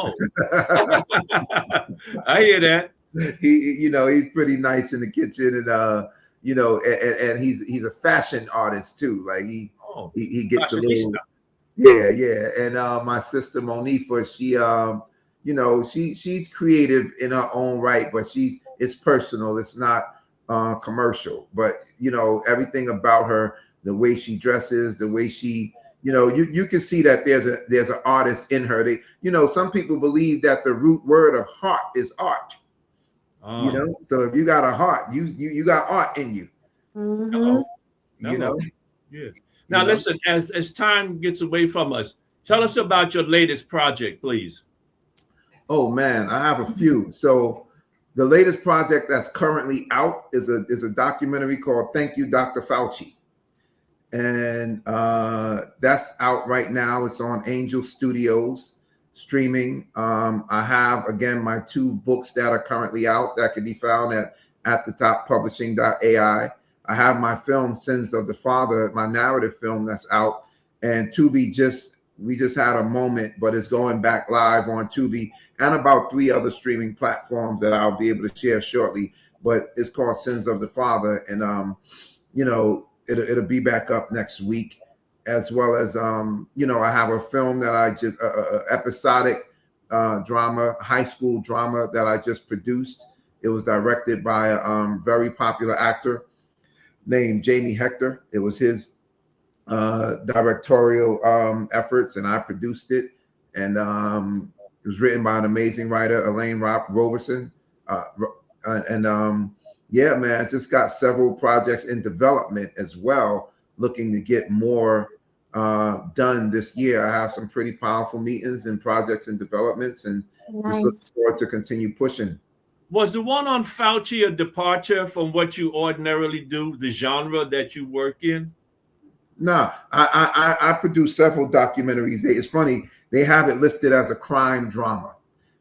I hear that. You know, he's pretty nice in the kitchen, and you know, and he's a fashion artist too. Like he gets a little, yeah. And my sister Monifa, she you know, she's creative in her own right, but it's personal. It's not commercial. But you know, everything about her, the way she dresses, the way she, you know, you can see that there's an artist in her. They, you know, some people believe that the root word of heart is art. You know, so if you got a heart, you got art in you. You know. Yeah. Now listen, as time gets away from us, tell us about your latest project, please. Oh man, I have a few. So the latest project that's currently out is a documentary called "Thank You, Dr. Fauci," and that's out right now. It's on Angel Studios streaming. I have, again, my two books that are currently out that can be found at thetoppublishing.ai. I have my film Sins of the Father, my narrative film that's out, and Tubi we just had a moment, but it's going back live on Tubi and about 3 other streaming platforms that I'll be able to share shortly. But it's called Sins of the Father, and you know, it'll be back up next week. As well as, you know, I have a film that I just, episodic drama, high school drama that I just produced. It was directed by a very popular actor named Jamie Hector. It was his directorial efforts, and I produced it. And it was written by an amazing writer, Elaine Roberson. Yeah, man, I just got several projects in development as well, looking to get more done this year. I have some pretty powerful meetings and projects and developments, and just looking forward to continue pushing. Was the one on Fauci a departure from what you ordinarily do, the genre that you work in? No, I produce several documentaries. It's funny, they have it listed as a crime drama,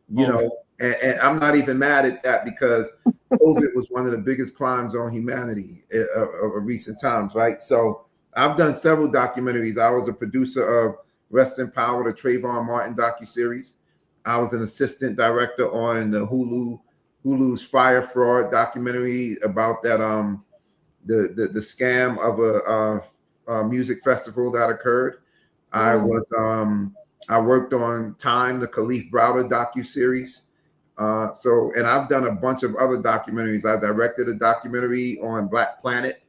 you know, and I'm not even mad at that, because COVID was one of the biggest crimes on humanity of recent times, right? So I've done several documentaries. I was a producer of Rest in Power, the Trayvon Martin docuseries. I was an assistant director on the Hulu's Fire Fraud documentary about that the scam of a music festival that occurred. I worked on Time, the Khalif Browder docuseries. And I've done a bunch of other documentaries. I directed a documentary on Black Planet,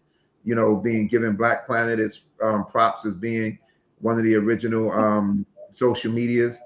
being given Black Planet its props as being one of the original social medias.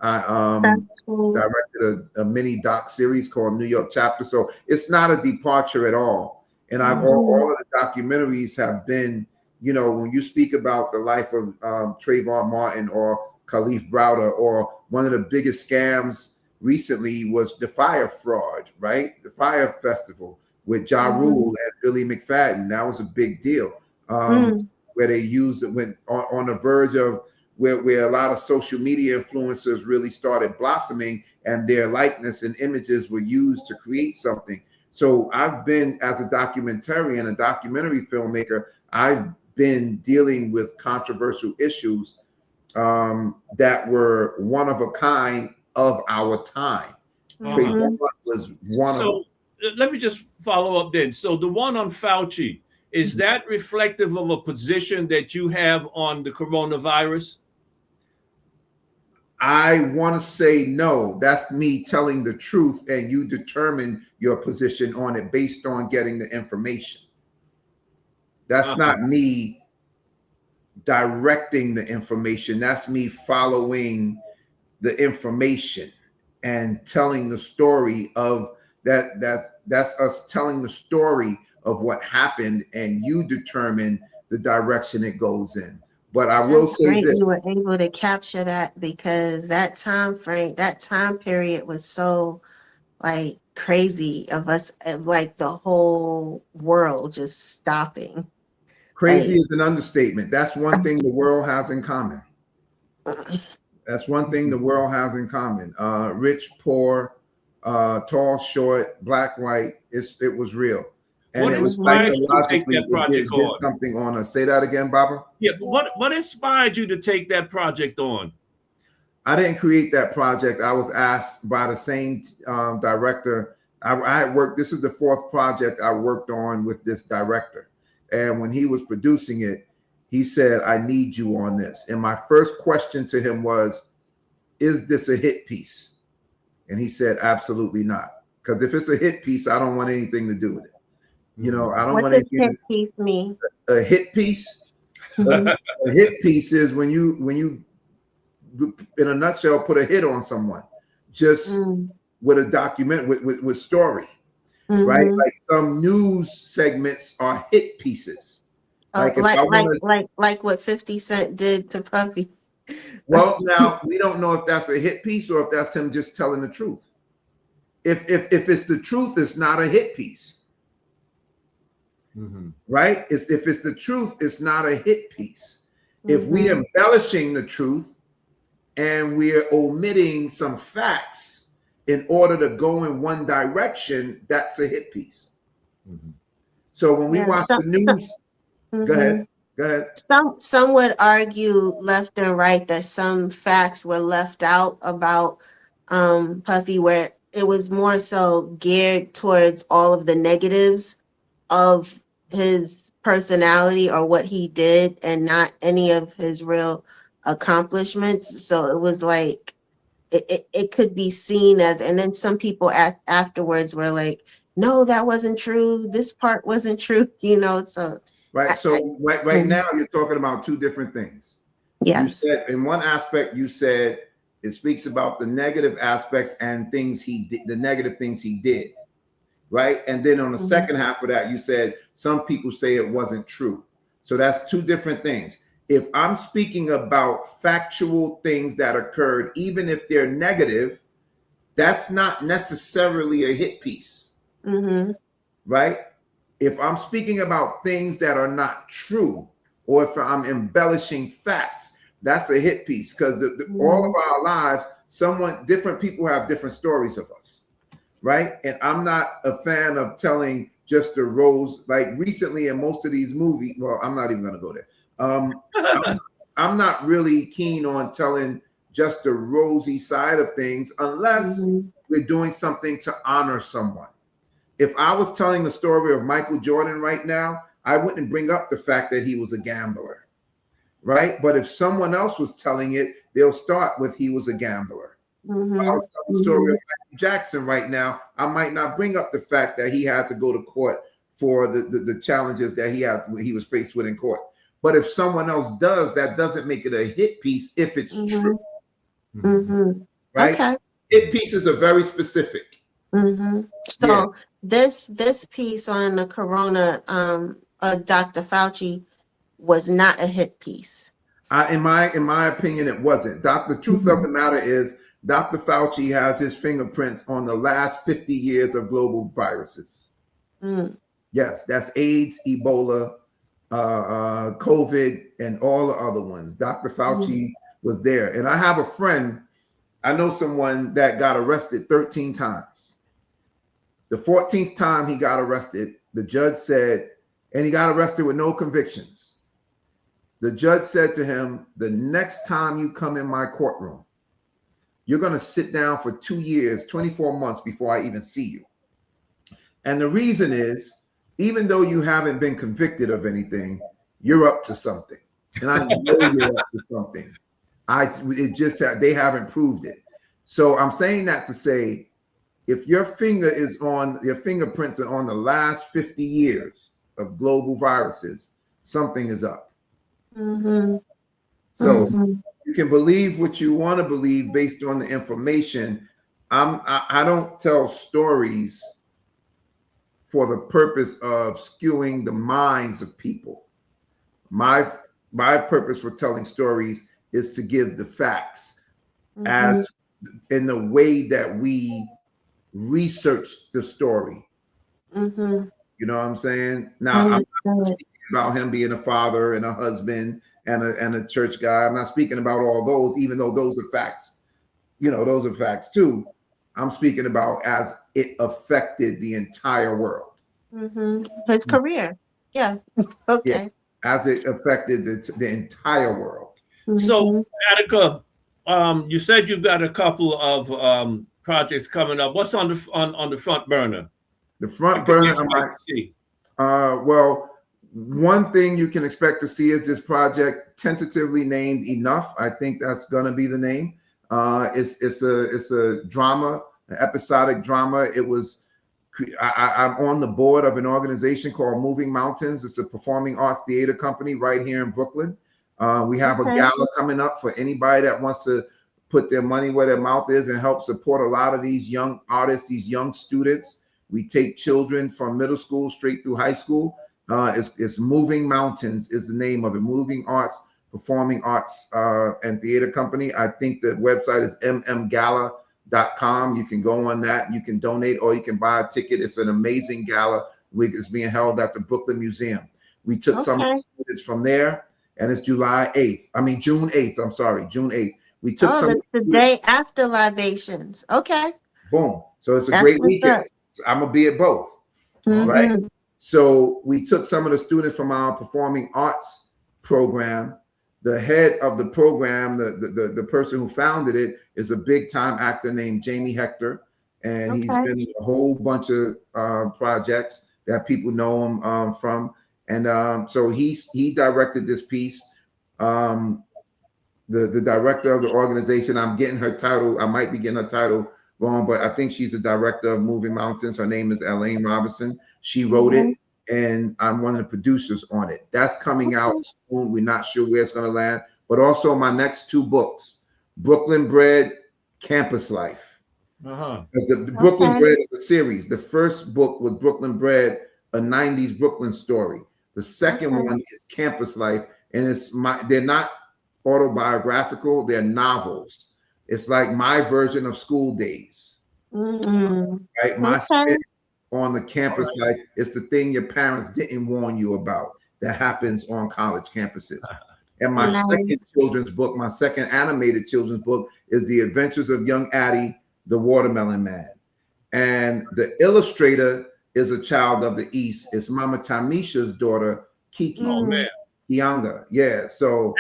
I directed a mini doc series called New York Chapter. So it's not a departure at all. And all of the documentaries have been, when you speak about the life of Trayvon Martin or Khalif Browder, or one of the biggest scams recently was the Fire Fraud, right? The Fire Festival with Ja Rule and Billy McFadden. That was a big deal. Where they used it when on the verge of where a lot of social media influencers really started blossoming, and their likeness and images were used to create something. So I've been, as a documentarian, a documentary filmmaker, I've been dealing with controversial issues that were one of a kind of our time. Trayvon was one of them. Let me just follow up then. So the one on Fauci, is that reflective of a position that you have on the coronavirus? I want to say no. That's me telling the truth, and you determine your position on it based on getting the information. That's not me directing the information. That's me following the information and telling the story of that. That's us telling the story of what happened, and you determine the direction it goes in. But I will say this: you were able to capture that, because that time frame, that time period was so crazy of us, like the whole world just stopping. Crazy is an understatement. That's one thing the world has in common. That's one thing the world has in common. Rich, poor, tall, short, black, white. It was real. And what it was inspired you to take psychologically, that project it did on? something on us. Say that again, Baba. Yeah, what inspired you to take that project on? I didn't create that project. I was asked by the same director. I had worked. This is the fourth project I worked on with this director. And when he was producing it, he said, "I need you on this." And my first question to him was, "Is this a hit piece?" And he said, "Absolutely not. Because if it's a hit piece, I don't want anything to do with it. I don't want anything." What does hit piece mean? A hit piece? A hit piece is when you, in a nutshell, put a hit on someone, just with a document with story, right? Like some news segments are hit pieces. Like what 50 Cent did to Puffy. Well, now we don't know if that's a hit piece or if that's him just telling the truth. If it's the truth, it's not a hit piece. Right? If it's the truth, it's not a hit piece. If we embellishing the truth and we're omitting some facts in order to go in one direction, that's a hit piece. So when we watch the news, go ahead. Some would argue left and right that some facts were left out about Puffy, where it was more so geared towards all of the negatives of his personality or what he did, and not any of his real accomplishments. So it was like it could be seen as, and then some people afterwards were like, "No, that wasn't true. This part wasn't true." So right. So right now you're talking about two different things. Yes. You said in one aspect, you said it speaks about the negative aspects and things he did, the negative things he did. Right. And then on the second half of that, you said some people say it wasn't true. So that's two different things. If I'm speaking about factual things that occurred, even if they're negative, that's not necessarily a hit piece. Right. If I'm speaking about things that are not true, or if I'm embellishing facts, that's a hit piece, because all of our lives, different people have different stories of us. right? And I'm not a fan of telling just the rose. Like recently in most of these movies, well, I'm not even going to go there. I'm not really keen on telling just the rosy side of things unless we're doing something to honor someone. If I was telling the story of Michael Jordan right now, I wouldn't bring up the fact that he was a gambler, right? But if someone else was telling it, they'll start with he was a gambler. If I was telling the story of Michael Jackson right now, I might not bring up the fact that he had to go to court for the challenges that he was faced with in court. But if someone else does, that doesn't make it a hit piece if it's true. Right? Okay. Hit pieces are very specific. So this piece on the corona, Dr. Fauci was not a hit piece. In my opinion, it wasn't. The truth of the matter is Dr. Fauci has his fingerprints on the last 50 years of global viruses. Yes, that's AIDS, Ebola, COVID, and all the other ones. Dr. Fauci was there. And I have a friend, I know someone that got arrested 13 times. The 14th time he got arrested, the judge said, and he got arrested with no convictions. The judge said to him, the next time you come in my courtroom, you're going to sit down for 2 years, 24 months before I even see you. And the reason is, even though you haven't been convicted of anything, you're up to something. And I know you're up to something. It just that they haven't proved it. So I'm saying that to say, if your fingerprints are on the last 50 years of global viruses, something is up. So you can believe what you want to believe based on the information. I don't tell stories for the purpose of skewing the minds of people. My purpose for telling stories is to give the facts as in the way that we research the story. You know what I'm saying? Now, I'm not speaking about him being a father and a husband and a church guy. I'm not speaking about all those, even though those are facts. You know, those are facts too. I'm speaking about as it affected the entire world. His career. Yeah. Okay. Yeah, as it affected the entire world. So, Attika, you said you've got a couple of projects coming up. What's on the front burner? The front burner, well, one thing you can expect to see is this project tentatively named Enough. I think that's going to be the name. It's a drama, an episodic drama. I'm on the board of an organization called Moving Mountains. It's a performing arts theater company right here in Brooklyn. We have a gala coming up for anybody that wants to put their money where their mouth is and help support a lot of these young artists, these young students. We take children from middle school straight through high school. It's Moving Mountains is the name of it. Moving Arts, Performing Arts and Theater Company. I think the website is mmgala.com. You can go on that. You can donate or you can buy a ticket. It's an amazing gala. It's being held at the Brooklyn Museum. We took some students from there, and it's June 8th. I'm sorry, June 8th. We took some. It's the day after libations. Okay. Boom. So it's a great weekend. I'm going to be at both. Right. So we took some of the students from our performing arts program. The head of the program, the person who founded it, is a big time actor named Jamie Hector. And he's been in a whole bunch of projects that people know him from. And so he directed this piece. The director of the organization, I'm getting her title. I might be getting her title wrong, but I think she's a director of Moving Mountains. Her name is Elaine Robinson. She wrote it, and I'm one of the producers on it. That's coming out soon. We're not sure where it's going to land, but also my next two books, Brooklyn Bred, Campus Life. The Brooklyn Bred is a series. The first book was Brooklyn Bred, a 90s Brooklyn story. The second one is Campus Life, and they're not autobiographical, they're novels. It's like my version of School Days. Right? My spin on the campus life is the thing your parents didn't warn you about that happens on college campuses. And my second children's book, my second animated children's book, is The Adventures of Young Addie, the Watermelon Man. And the illustrator is a child of the East. It's Mama Tamisha's daughter, Kiki. Oh man, Kianga. Yeah. So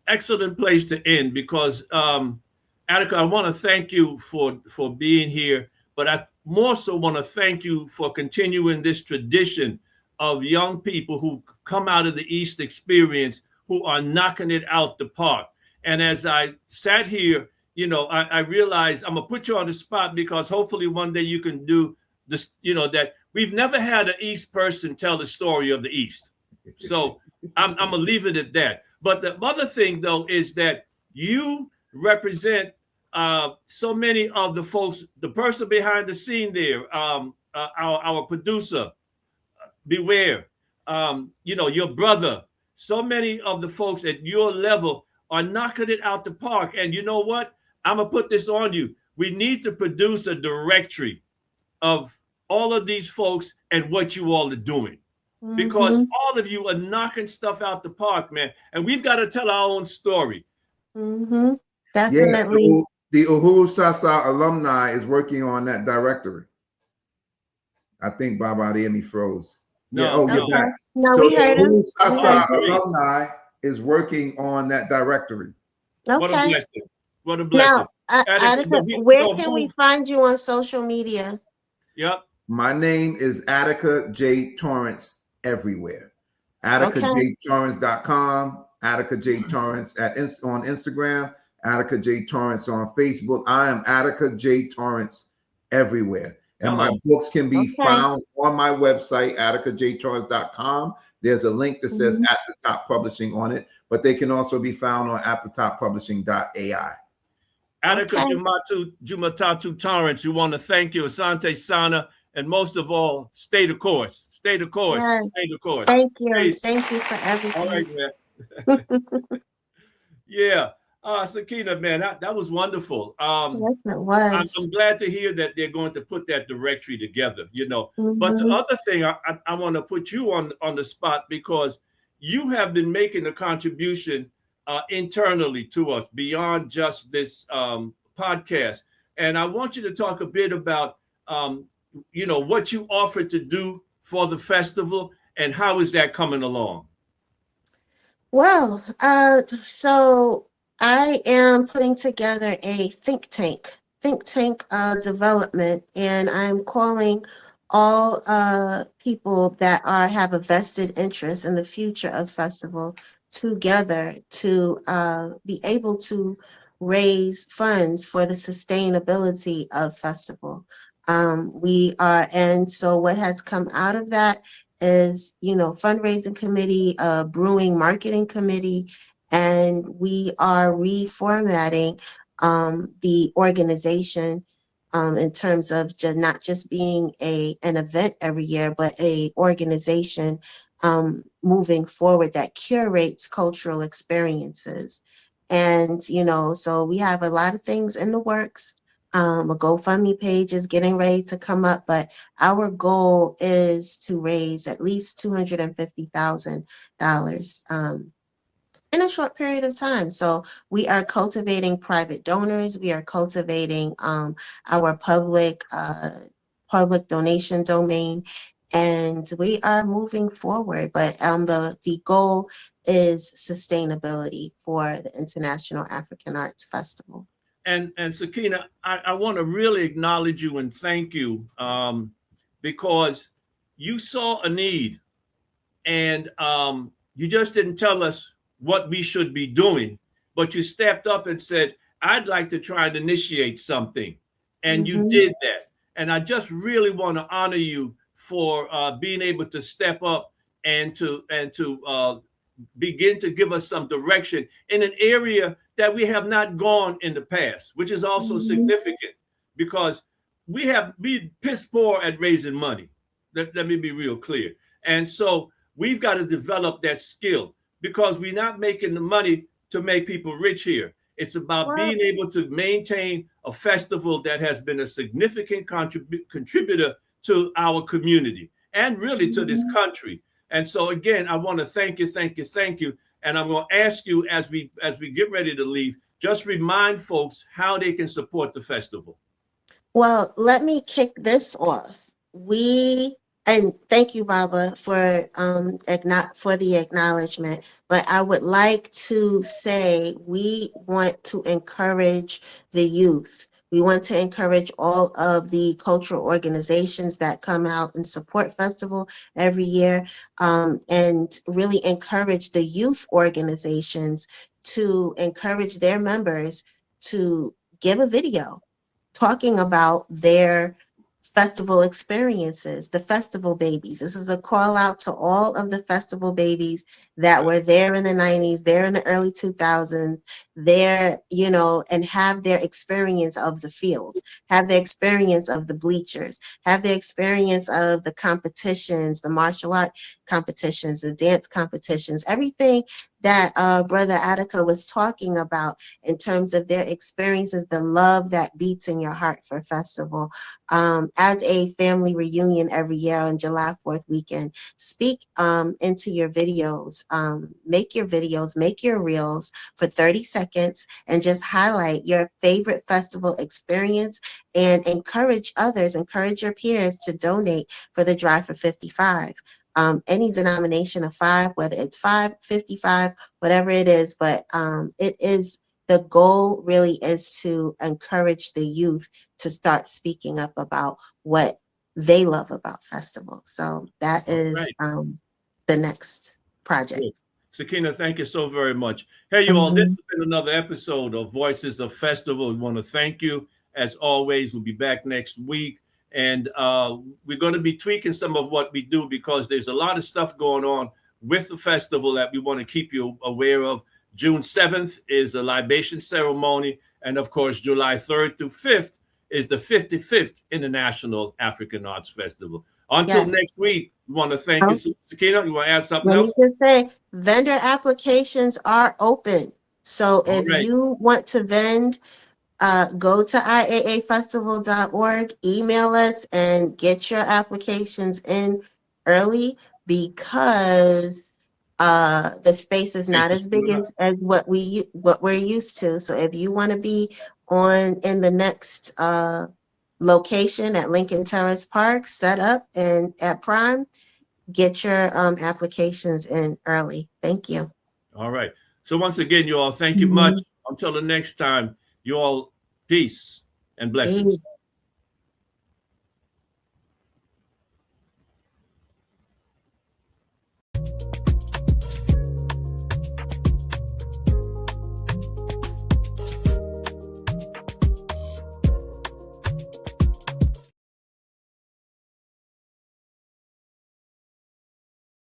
excellent place to end, because Attika, I want to thank you for being here, but I more so want to thank you for continuing this tradition of young people who come out of the East experience who are knocking it out the park. And as I sat here, I realized I'm gonna put you on the spot, because hopefully one day you can do this, that we've never had an East person tell the story of the East. So I'm gonna leave it at that. But the other thing, though, is that you represent so many of the folks, the person behind the scene there, our producer, Beware, your brother. So many of the folks at your level are knocking it out the park. And you know what? I'm gonna put this on you. We need to produce a directory of all of these folks and what you all are doing. Because all of you are knocking stuff out the park, man. And we've got to tell our own story. Definitely. Yeah, the Uhuru Sasa alumni is working on that directory. I think Baba Adeyemi froze. No, you're back. No, So we heard the him. Uhuru Sasa alumni is working on that directory. Okay. What a blessing. What a blessing. Now, Attika, where can we find you on social media? Yep. My name is Attika J. Torrence everywhere. AttikaJTorrence.com, Attika J. Torrence on Instagram, Attika J. Torrence on Facebook. I am Attika J. Torrence everywhere. And my books can be found on my website, AttikaJTorrence.com. There's a link that says At the Top Publishing on it, but they can also be found on atthetopppublishing.ai. Attika Jumatatu Torrence, we want to thank you. Asante Sana. And most of all, stay the course. Stay the course. Yes. Stay the course. Thank you. Peace. Thank you for everything. All right, man. Yeah. Sakeenah, man, that was wonderful. Yes, it was. I'm glad to hear that they're going to put that directory together, But the other thing, I want to put you on the spot, because you have been making a contribution internally to us beyond just this podcast. And I want you to talk a bit about what you offered to do for the festival, and how is that coming along? Well, so I am putting together a think tank development, and I'm calling all people that have a vested interest in the future of festival together to be able to raise funds for the sustainability of festival. And so what has come out of that is, fundraising committee, brewing marketing committee, and we are reformatting the organization in terms of not just being an event every year, but a organization moving forward that curates cultural experiences. And, so we have a lot of things in the works. A GoFundMe page is getting ready to come up, but our goal is to raise at least $250,000 in a short period of time. So we are cultivating private donors. We are cultivating our public donation domain, and we are moving forward. But the goal is sustainability for the International African Arts Festival. And Sakeenah, I want to really acknowledge you and thank you, because you saw a need, and you just didn't tell us what we should be doing, but you stepped up and said, I'd like to try and initiate something. And you did that. And I just really want to honor you for being able to step up and to begin to give us some direction in an area that we have not gone in the past, which is also significant, because we piss poor at raising money. Let me be real clear. And so we've got to develop that skill, because we're not making the money to make people rich here. It's about being able to maintain a festival that has been a significant contributor to our community and really to this country. And so again, I want to thank you. And I'm going to ask you, as we get ready to leave, just remind folks how they can support the festival. Well, let me kick this off. And thank you, Baba, for for the acknowledgement. But I would like to say we want to encourage the youth. We want to encourage all of the cultural organizations that come out and support festival every year, and really encourage the youth organizations to encourage their members to give a video talking about their festival experiences, the festival babies. This is a call out to all of the festival babies that were there in the 90s, there in the early 2000s, there, and have their experience of the field, have their experience of the bleachers, have their experience of the competitions, the martial art competitions, the dance competitions, everything that Brother Attika was talking about in terms of their experiences, the love that beats in your heart for festival. As a family reunion every year on July 4th weekend, speak into your videos, make your reels for 30 seconds and just highlight your favorite festival experience and encourage others, encourage your peers to donate for the Drive for 55. Any denomination of 5, whether it's 5, 55, whatever it is, but the goal really is to encourage the youth to start speaking up about what they love about festival. So that is the next project. Good. Sakeenah, thank you so very much. Hey, you all, this has been another episode of Voices of Festival. We want to thank you. As always, we'll be back next week. And we're going to be tweaking some of what we do because there's a lot of stuff going on with the festival that we want to keep you aware of. June 7th is a libation ceremony. And of course, July 3rd through 5th is the 55th International African Arts Festival. Until next week, we want to thank you. Sakeenah, you want to add something else? Let me just say, vendor applications are open. So if you want to vend, go to iaafestival.org, email us, and get your applications in early because the space is not as big as what we're used to. So if you want to be in the next location at Lincoln Terrace Park, set up and at Prime, get your applications in early. Thank you. All right. So once again, you all, thank you much. Until the next time, you all, peace and blessings.